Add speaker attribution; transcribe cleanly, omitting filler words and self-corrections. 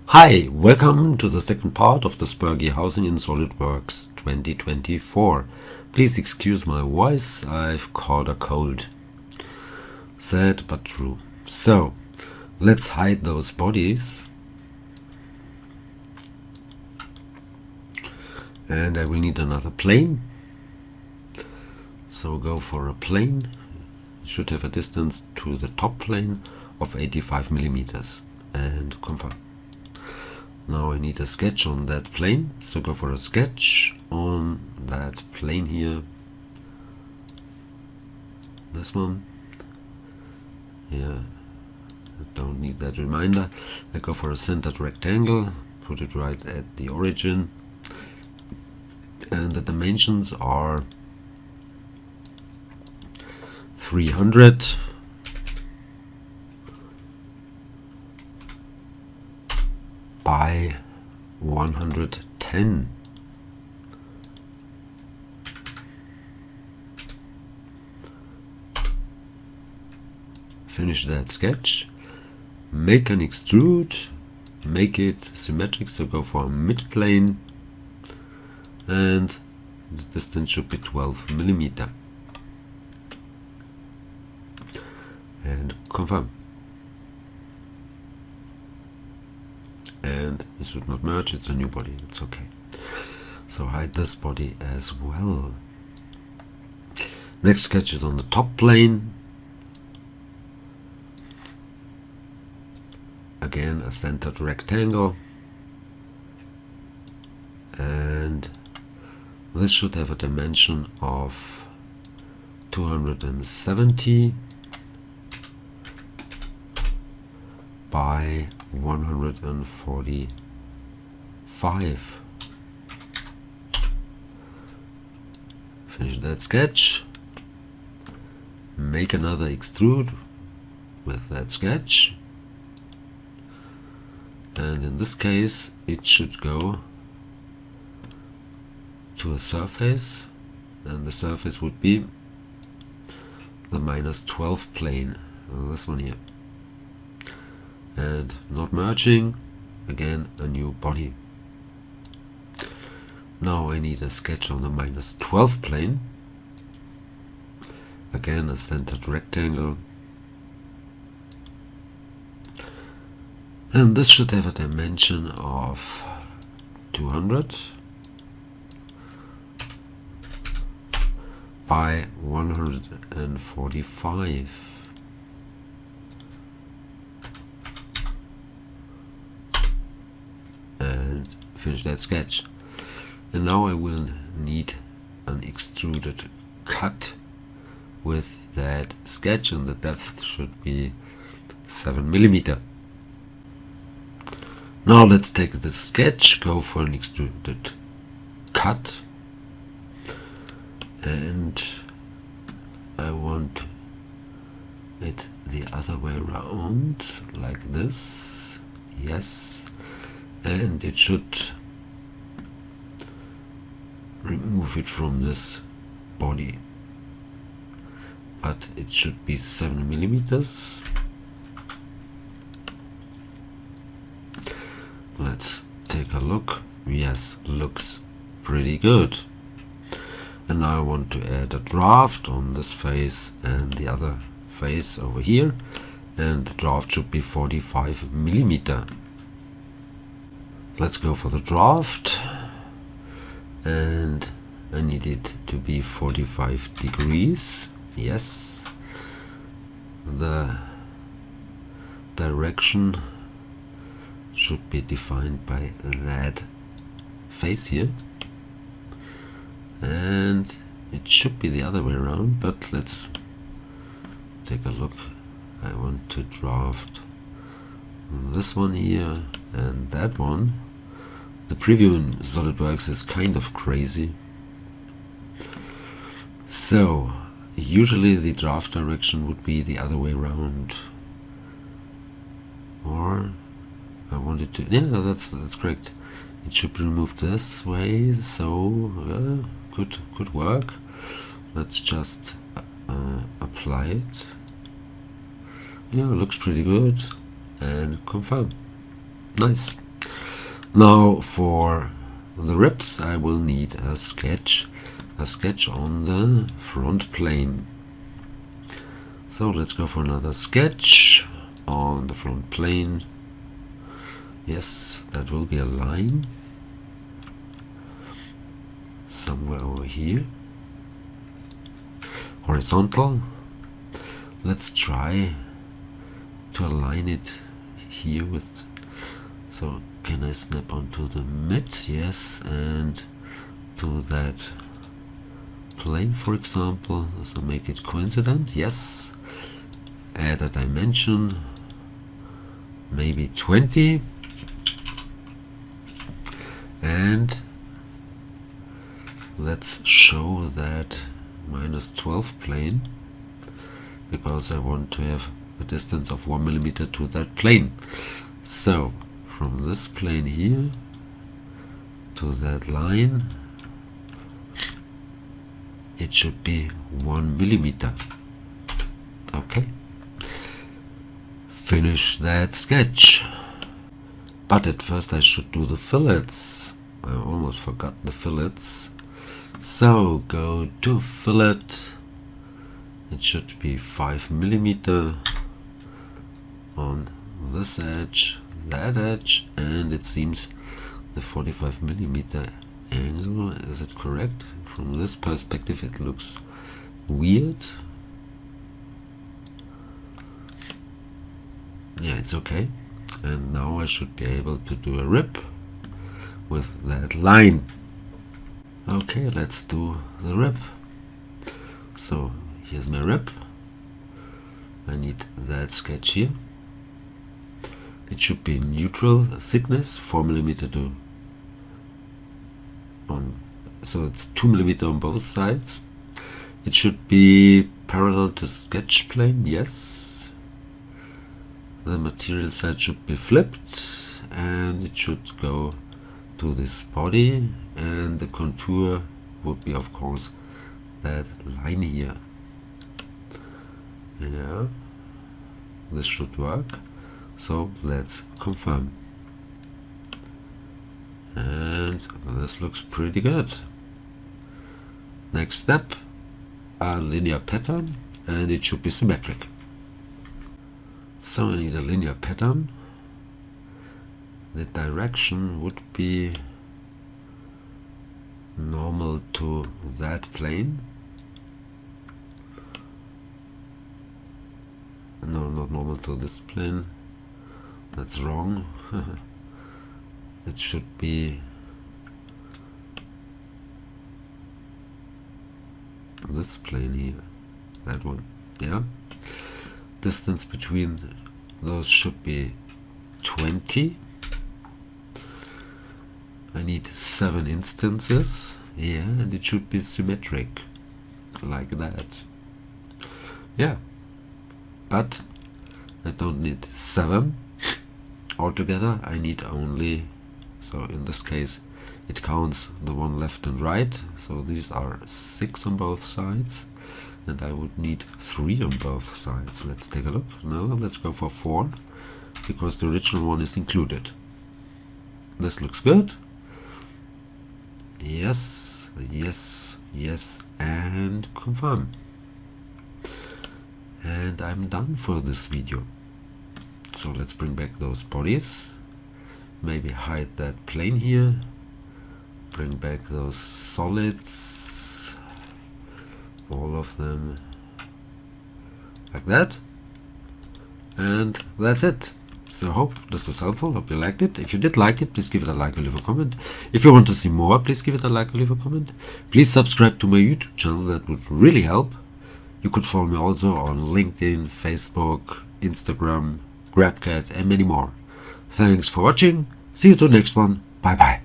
Speaker 1: Hi, welcome to the second part of the Spur Gehäuse in SolidWorks 2024. Please excuse my voice, I've caught a cold. Sad but true. So, let's hide those bodies. And I will need another plane. So go for a plane. It should have a distance to the top plane of 85 millimeters. And confirm. Now I need a sketch on that plane, so go for a sketch on that plane here. This one. Yeah, I don't need that reminder. I go for a centered rectangle, put it right at the origin. And the dimensions are 300 by 110. Finish that sketch. Make an extrude. Make it symmetric, so go for a mid-plane. And the distance should be 12 millimeter. And confirm. And this should not merge, it's a new body, it's okay. So hide this body as well. Next sketch is on the top plane. Again, a centered rectangle. And this should have a dimension of 270 by 145. Finish that sketch. Make another extrude with that sketch. And in this case, it should go to a surface, and the surface would be the -12 plane, this one here. And not merging, again a new body. Now I need a sketch on the -12 plane. Again a centered rectangle. And this should have a dimension of 200 by 145. And finish that sketch. And now I will need an extruded cut with that sketch, and the depth should be 7 millimeter. Now let's take this sketch, go for an extruded cut, and I want it the other way around, like this. Yes. And it should remove it from this body, but it should be 7 millimeters. Let's take a look. Yes, looks pretty good. And now I want to add a draft on this face and the other face over here, and the draft should be 45 millimeter. Let's go for the draft, and I need it to be 45 degrees. Yes. The direction should be defined by that face here, and it should be the other way around, but let's take a look. I want to draft this one here and that one. The preview in SolidWorks is kind of crazy. So usually the draft direction would be the other way around, or I wanted to, yeah, that's correct. It should be removed this way, so good work. Let's just apply it. Yeah, looks pretty good, and confirm. Nice. Now for the ribs I will need a sketch on the front plane. So let's go for another sketch on the front plane. Yes, that will be a line somewhere over here. Horizontal. Let's try to align it here with, so can I snap onto the mid? Yes, and to that plane, for example, so make it coincident. Yes, add a dimension, maybe 20, and let's show that -12 plane, because I want to have a distance of 1 millimeter to that plane. So from this plane here to that line, it should be 1 millimeter. Okay, finish that sketch. But at first I should do the fillets. I almost forgot the fillets. So go to fillet. It should be 5 millimeter on this edge, that edge, and it seems the 45 millimeter angle, is it correct? From this perspective it looks weird. Yeah, it's okay. And now I should be able to do a rib with that line. Okay, let's do the rib. So here's my rib. I need that sketch here. It should be neutral thickness, 4 millimeter to on, so it's 2 millimeter on both sides. It should be parallel to sketch plane. Yes. The material side should be flipped, and it should go to this body, and the contour would be, of course, that line here. Yeah, this should work. So let's confirm. And this looks pretty good. Next step, a linear pattern, and it should be symmetric. So I need a linear pattern. The direction would be normal to that plane. No, not normal to this plane. That's wrong. It should be this plane here. That one. Yeah. Distance between those should be 20. I need 7 instances. Yeah, and it should be symmetric. Like that. Yeah. But I don't need 7 altogether. I need only, so in this case it counts the one left and right, so these are 6 on both sides, and I would need 3 on both sides. Let's take a look. No, let's go for 4, because the original one is included. This looks good. Yes, yes, yes, and confirm. And I'm done for this video. So let's bring back those bodies. Maybe hide that plane here. Bring back those solids. All of them. Like that. And that's it. So I hope this was helpful. Hope you liked it. If you did like it, please give it a like or leave a comment. If you want to see more, please give it a like or leave a comment. Please subscribe to my YouTube channel. That would really help. You could follow me also on LinkedIn, Facebook, Instagram, GrabCat, and many more. Thanks for watching. See you to the next one. Bye bye.